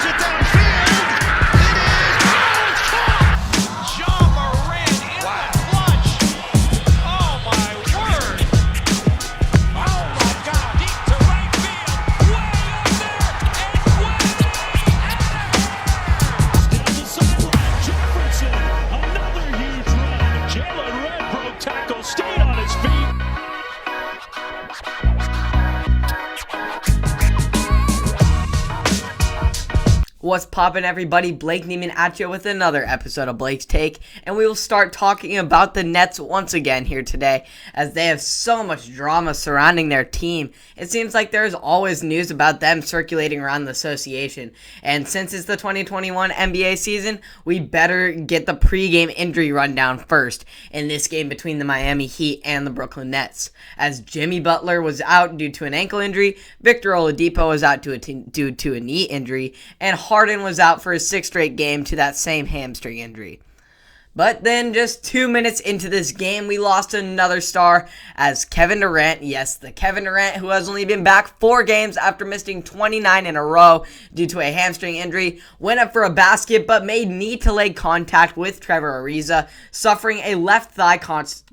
it downfield. It is. Oh, it's caught. John Moran in the clutch. Oh, my word. Oh, my God. Deep to right field. Way up there. And way down the sideline. Jefferson. Another huge run. Jalen Red broke tackle. Stayed on his feet. What's poppin', everybody? Blake Neiman at you with another episode of Blake's Take, and we will start talking about the Nets once again here today, as they have so much drama surrounding their team. It seems like there's always news about them circulating around the association, and since it's the 2021 NBA season, we better get the pregame injury rundown first in this game between the Miami Heat and the Brooklyn Nets, as Jimmy Butler was out due to an ankle injury, Victor Oladipo was out due to a knee injury, and Harden was out for his sixth straight game to that same hamstring injury. But then just 2 minutes into this game, we lost another star as Kevin Durant, yes, the Kevin Durant who has only been back 4 games after missing 29 in a row due to a hamstring injury, went up for a basket but made knee-to-leg contact with Trevor Ariza, suffering a left thigh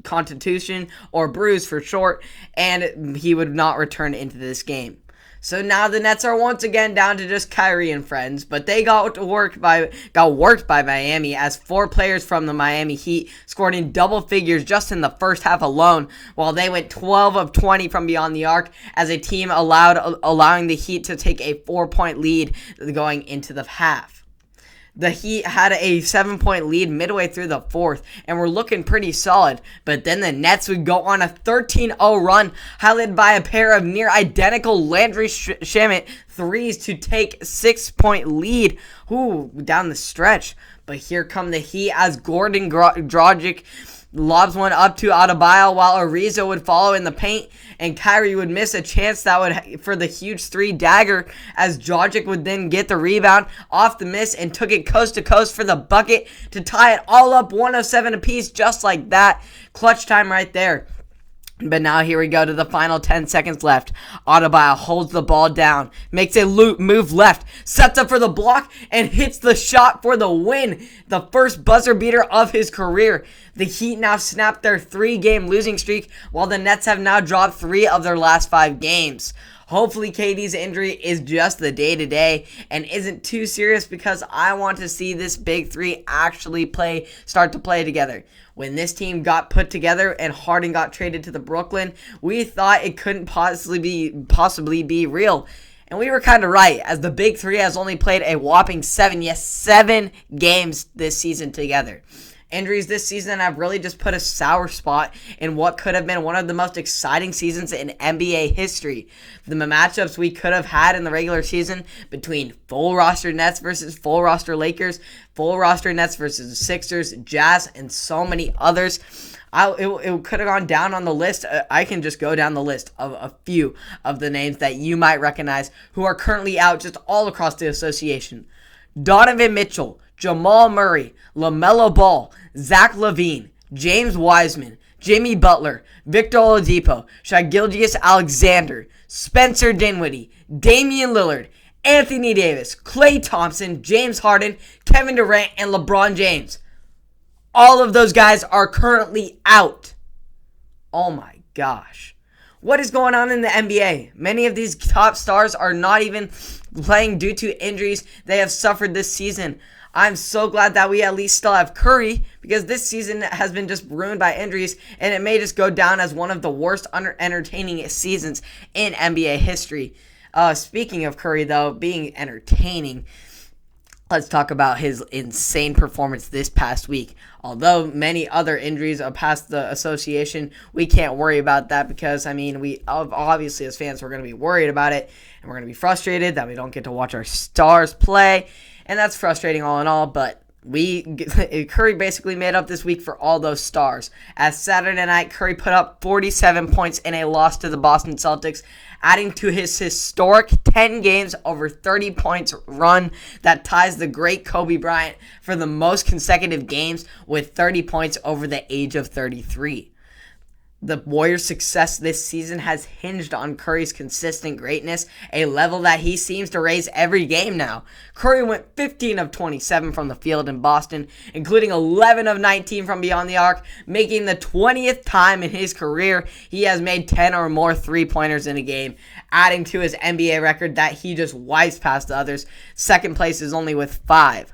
contusion, or bruise for short, and he would not return into this game. So now the Nets are once again down to just Kyrie and friends, but they got worked by Miami as 4 players from the Miami Heat scored in double figures just in the first half alone, while they went 12 of 20 from beyond the arc as a team allowing the Heat to take a 4-point lead going into the half. The Heat had a 7-point lead midway through the fourth and were looking pretty solid, but then the Nets would go on a 13-0 run, highlighted by a pair of near-identical Landry Shamet threes to take 6-point lead down the stretch. But here come the Heat as Gordon Dragic lobs one up to Adebayo while Ariza would follow in the paint, and Kyrie would miss a chance for the huge 3 dagger as Dragic would then get the rebound off the miss and took it coast to coast for the bucket to tie it all up 107 apiece, just like that. Clutch time right there. But now here we go to the final 10 seconds left. Adebayo holds the ball down, makes a move left, sets up for the block, and hits the shot for the win. The first buzzer beater of his career. The Heat now snap their 3-game losing streak, while the Nets have now dropped 3 of their last 5 games. Hopefully KD's injury is just the day-to-day and isn't too serious, because I want to see this big 3 actually start to play together. When this team got put together and Harden got traded to the Brooklyn, we thought it couldn't possibly be real. And we were kind of right, as the big 3 has only played a whopping 7 games this season together. Injuries this season have really just put a sour spot in what could have been one of the most exciting seasons in NBA history. The matchups we could have had in the regular season between full roster Nets versus full roster Lakers, full roster Nets versus Sixers, Jazz, and so many others. It could have gone down on the list. I can just go down the list of a few of the names that you might recognize who are currently out just all across the association. Donovan Mitchell, Jamal Murray, LaMelo Ball, Zach LaVine, James Wiseman, Jimmy Butler, Victor Oladipo, Shai Gilgeous-Alexander, Spencer Dinwiddie, Damian Lillard, Anthony Davis, Klay Thompson, James Harden, Kevin Durant, and LeBron James. All of those guys are currently out. Oh my gosh. What is going on in the NBA? Many of these top stars are not even playing due to injuries they have suffered this season. I'm so glad that we at least still have Curry, because this season has been just ruined by injuries, and it may just go down as one of the worst entertaining seasons in NBA history. Speaking of Curry, though, being entertaining, let's talk about his insane performance this past week. Although many other injuries are past the association, we can't worry about that because, we obviously as fans, we're going to be worried about it, and we're going to be frustrated that we don't get to watch our stars play, and that's frustrating all in all, but Curry basically made up this week for all those stars. As Saturday night, Curry put up 47 points in a loss to the Boston Celtics, adding to his historic 10 games over 30 points run that ties the great Kobe Bryant for the most consecutive games with 30 points over the age of 33. The Warriors' success this season has hinged on Curry's consistent greatness, a level that he seems to raise every game now. Curry went 15 of 27 from the field in Boston, including 11 of 19 from beyond the arc, making the 20th time in his career he has made 10 or more three-pointers in a game, adding to his NBA record that he just wipes past the others. Second place is only with 5.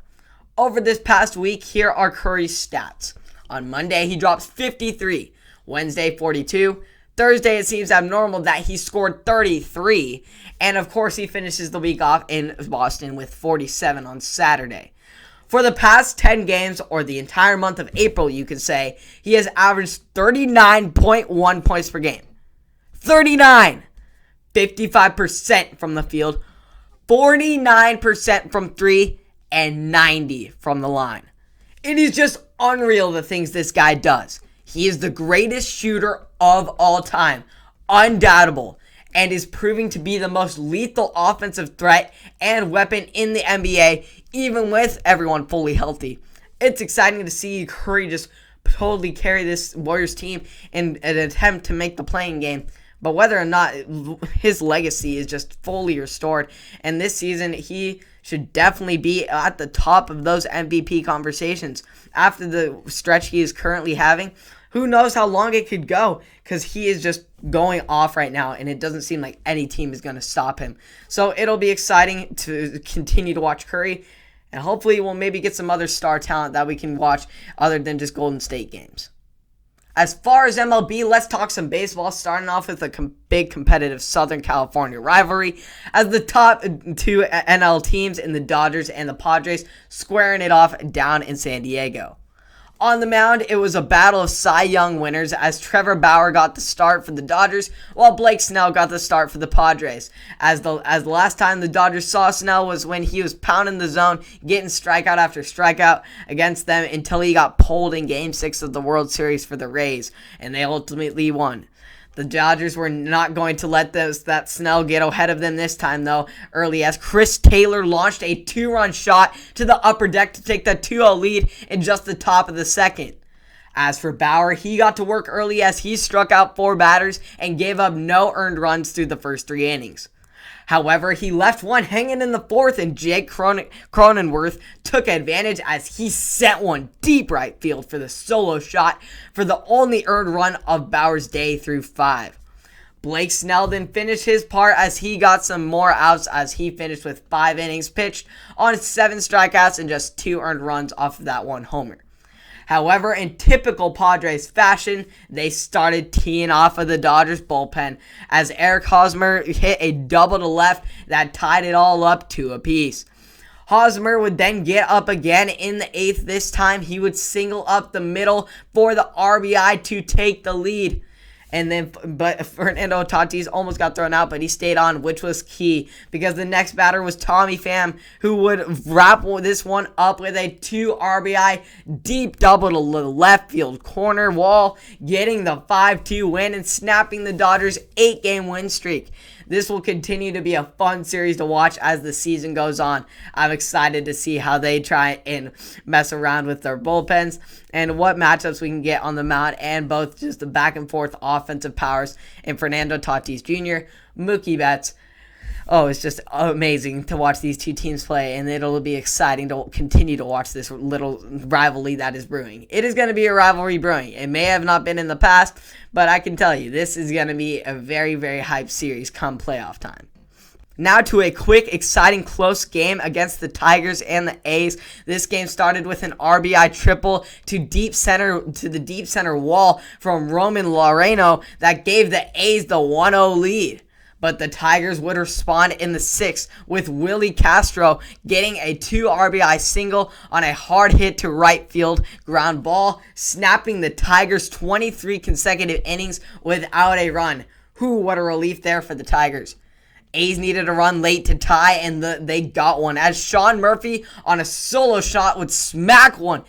Over this past week, here are Curry's stats. On Monday, he drops 53. Wednesday, 42. Thursday, it seems abnormal that he scored 33. And of course, he finishes the week off in Boston with 47 on Saturday. For the past 10 games, or the entire month of April, you could say, he has averaged 39.1 points per game. 39! 55% from the field, 49% from 3, and 90 from the line. It is just unreal the things this guy does. He is the greatest shooter of all time, undoubtable, and is proving to be the most lethal offensive threat and weapon in the NBA, even with everyone fully healthy. It's exciting to see Curry just totally carry this Warriors team in an attempt to make the playing game. But whether or not his legacy is just fully restored, and this season he should definitely be at the top of those MVP conversations. After the stretch he is currently having, who knows how long it could go, because he is just going off right now, and it doesn't seem like any team is going to stop him. So it'll be exciting to continue to watch Curry, and hopefully we'll maybe get some other star talent that we can watch other than just Golden State games. As far as MLB, let's talk some baseball, starting off with a big competitive Southern California rivalry, as the top two NL teams in the Dodgers and the Padres squaring it off down in San Diego. On the mound, it was a battle of Cy Young winners, as Trevor Bauer got the start for the Dodgers, while Blake Snell got the start for the Padres. As the last time the Dodgers saw Snell was when he was pounding the zone, getting strikeout after strikeout against them until he got pulled in Game 6 of the World Series for the Rays, and they ultimately won. The Dodgers were not going to let that Snell get ahead of them this time, though, early, as Chris Taylor launched a 2-run shot to the upper deck to take the 2-0 lead in just the top of the second. As for Bauer, he got to work early as he struck out 4 batters and gave up no earned runs through the first 3 innings. However, he left one hanging in the 4th, and Jake Cronenworth took advantage as he sent one deep right field for the solo shot for the only earned run of Bauer's day through 5. Blake Snell then finished his part as he got some more outs, as he finished with 5 innings pitched on 7 strikeouts and just 2 earned runs off of that 1 homer. However, in typical Padres fashion, they started teeing off of the Dodgers bullpen as Eric Hosmer hit a double to left that tied it all up 2 apiece. Hosmer would then get up again in the 8th. This time, he would single up the middle for the RBI to take the lead. But Fernando Tatis almost got thrown out, but he stayed on, which was key, because the next batter was Tommy Pham, who would wrap this one up with a 2 RBI deep double to the left field corner wall, getting the 5-2 win and snapping the Dodgers' 8-game win streak. This will continue to be a fun series to watch as the season goes on. I'm excited to see how they try and mess around with their bullpens and what matchups we can get on the mound, and both just the back and forth offensive powers in Fernando Tatis Jr., Mookie Betts. Oh, it's just amazing to watch these two teams play, and it'll be exciting to continue to watch this little rivalry that is brewing. It is going to be a rivalry brewing. It may have not been in the past, but I can tell you, this is going to be a very, very hyped series come playoff time. Now to a quick, exciting, close game against the Tigers and the A's. This game started with an RBI triple to the deep center wall from Roman Laureano that gave the A's the 1-0 lead. But the Tigers would respond in the 6th with Willie Castro getting a 2 RBI single on a hard hit to right field ground ball, snapping the Tigers' 23 consecutive innings without a run. What a relief there for the Tigers. A's needed a run late to tie, and they got one, as Sean Murphy on a solo shot would smack one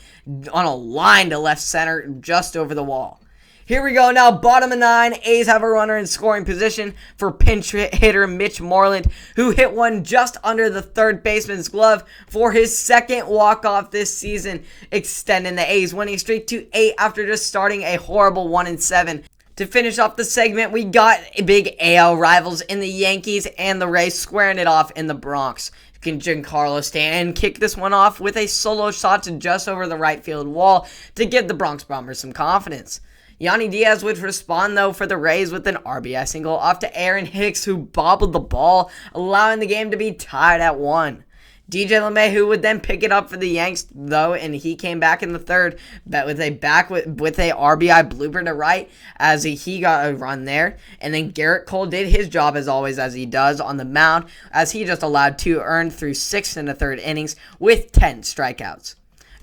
on a line to left center just over the wall. Here we go now, bottom of 9. A's have a runner in scoring position for pinch hitter Mitch Moreland, who hit one just under the third baseman's glove for his 2nd walk-off this season, extending the A's winning streak to 8 after just starting a horrible 1-7. To finish off the segment, we got big AL rivals in the Yankees and the Rays squaring it off in the Bronx. Can Giancarlo Stanton kick this one off with a solo shot to just over the right field wall to give the Bronx Bombers some confidence. Yanni Diaz would respond, though, for the Rays with an RBI single off to Aaron Hicks, who bobbled the ball, allowing the game to be tied at 1. DJ LeMahieu would then pick it up for the Yanks, though, and he came back in the third, but with a RBI blooper to right as he got a run there. And then Garrett Cole did his job as always, as he does on the mound, as he just allowed 2 earned through 6 and a third innings with 10 strikeouts.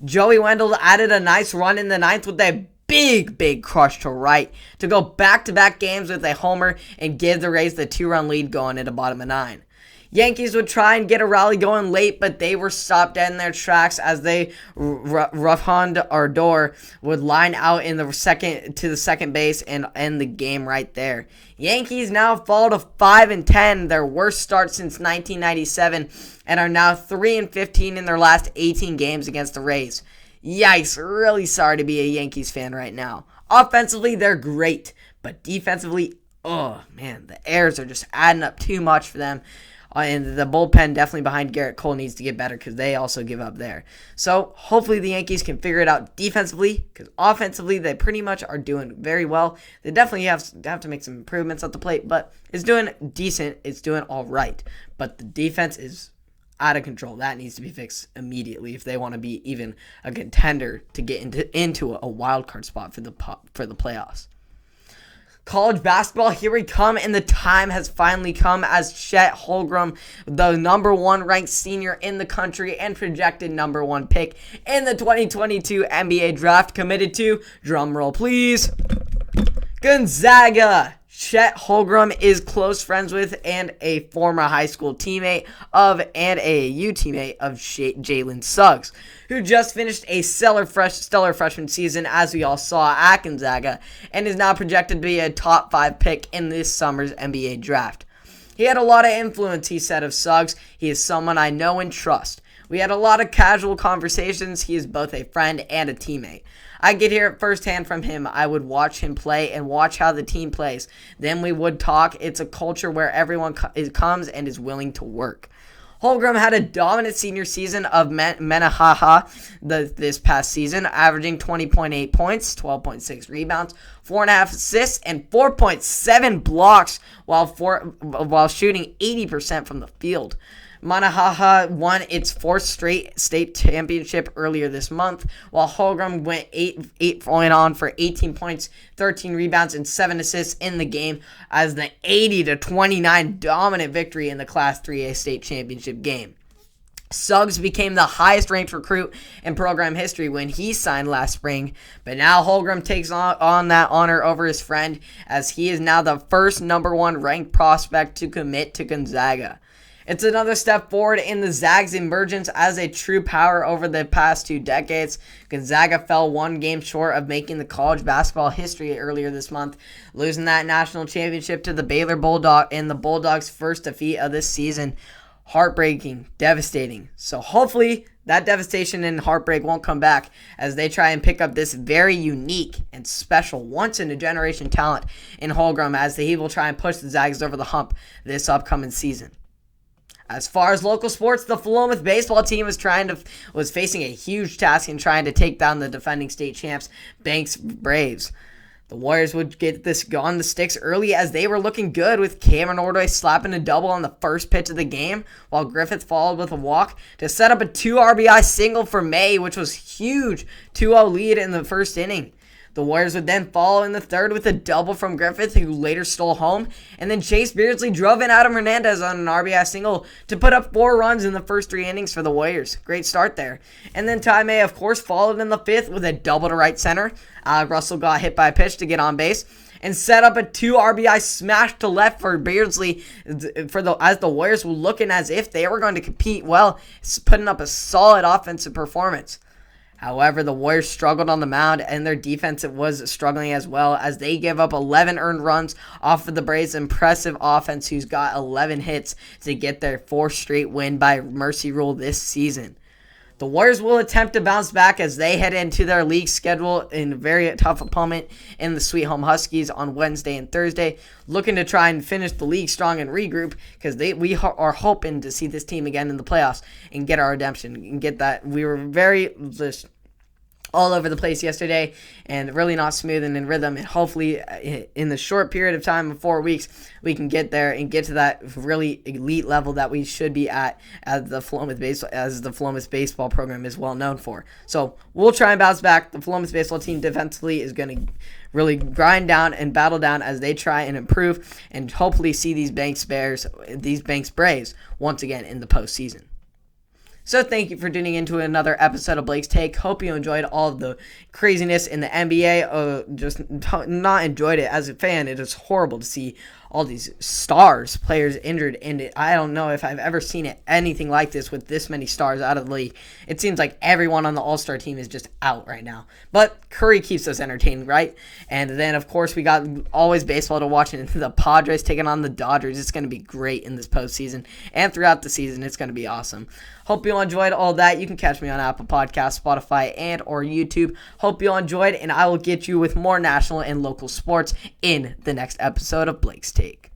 Joey Wendell added a nice run in the 9th with a big crush to right to go back-to-back games with a homer and give the Rays the 2-run lead going into bottom of 9. Yankees would try and get a rally going late, but they were stopped dead in their tracks as they Roughond Odor would line out in the second base and end the game right there. Yankees now fall to 5-10, their worst start since 1997, and are now 3-15 in their last 18 games against the Rays. Yikes, really sorry to be a Yankees fan right now. Offensively, they're great, but defensively, oh man, the errors are just adding up too much for them. And the bullpen definitely behind Garrett Cole needs to get better because they also give up there. So hopefully the Yankees can figure it out defensively, because offensively they pretty much are doing very well. They definitely have to make some improvements at the plate, but it's doing decent. It's doing all right. But the defense is out of control. That needs to be fixed immediately if they want to be even a contender to get into a wild card spot for the playoffs. College basketball, here we come, and the time has finally come as Chet Holmgren, the number 1 ranked senior in the country and projected number 1 pick in the 2022 NBA draft, committed to, drumroll please, Gonzaga. Chet Holmgren is close friends with and a former high school teammate of and AAU teammate of Jalen Suggs, who just finished a stellar freshman season, as we all saw at Gonzaga, and is now projected to be a top 5 pick in this summer's NBA draft. He had a lot of influence, he said of Suggs. He is someone I know and trust. We had a lot of casual conversations. He is both a friend and a teammate. I get hear it firsthand from him. I would watch him play and watch how the team plays. Then we would talk. It's a culture where everyone comes and is willing to work. Holmgren had a dominant senior season of Minnehaha this past season, averaging 20.8 points, 12.6 rebounds, 4.5 assists, and 4.7 blocks while shooting 80% from the field. Minnehaha won its 4th straight state championship earlier this month, while Holmgren went on for 18 points, 13 rebounds, and 7 assists in the game as the 80-29 dominant victory in the Class 3A state championship game. Suggs became the highest-ranked recruit in program history when he signed last spring, but now Holmgren takes on that honor over his friend, as he is now the first number 1 ranked prospect to commit to Gonzaga. It's another step forward in the Zags' emergence as a true power over the past 2 decades. Gonzaga fell 1 game short of making the college basketball history earlier this month, losing that national championship to the Baylor Bulldog in the Bulldogs' first defeat of this season. Heartbreaking, devastating. So hopefully that devastation and heartbreak won't come back as they try and pick up this very unique and special once-in-a-generation talent in Holmgren, as he will try and push the Zags over the hump this upcoming season. As far as local sports, the Philomath baseball team was facing a huge task in trying to take down the defending state champs, Banks Braves. The Warriors would get this on the sticks early as they were looking good, with Cameron Ordway slapping a double on the first pitch of the game, while Griffith followed with a walk to set up a 2 RBI single for May, which was huge 2-0 lead in the first inning. The Warriors would then follow in the third with a double from Griffith, who later stole home, and then Chase Beardsley drove in Adam Hernandez on an RBI single to put up 4 runs in the first 3 innings for the Warriors. Great start there. And then Ty May, of course, followed in the 5th with a double to right center. Alec Russell got hit by a pitch to get on base and set up a 2 RBI smash to left for Beardsley as the Warriors were looking as if they were going to compete well, putting up a solid offensive performance. However, the Warriors struggled on the mound, and their defense was struggling as well, as they gave up 11 earned runs off of the Braves' impressive offense, who's got 11 hits to get their 4th straight win by mercy rule this season. The Warriors will attempt to bounce back as they head into their league schedule in a very tough opponent in the Sweet Home Huskies on Wednesday and Thursday, looking to try and finish the league strong and regroup because we are hoping to see this team again in the playoffs and get our redemption and get that. We were very just all over the place yesterday and really not smooth and in rhythm, and hopefully in the short period of time of 4 weeks we can get there and get to that really elite level that we should be at as the Philomath baseball program is well known for. So we'll try and bounce back. The Philomath baseball team defensively is going to really grind down and battle down as they try and improve and hopefully see these Banks Braves once again in the postseason. So thank you for tuning into another episode of Blake's Take. Hope you enjoyed all of the craziness in the NBA. Just not enjoyed it as a fan. It is horrible to see all these players injured, and I don't know if I've ever seen anything like this with this many stars out of the league. It seems like everyone on the All-Star team is just out right now. But Curry keeps us entertained, right? And then, of course, we got always baseball to watch, and the Padres taking on the Dodgers. It's going to be great in this postseason, and throughout the season, it's going to be awesome. Hope you all enjoyed all that. You can catch me on Apple Podcasts, Spotify, and or YouTube. Hope you all enjoyed, and I will get you with more national and local sports in the next episode of Blake's Take.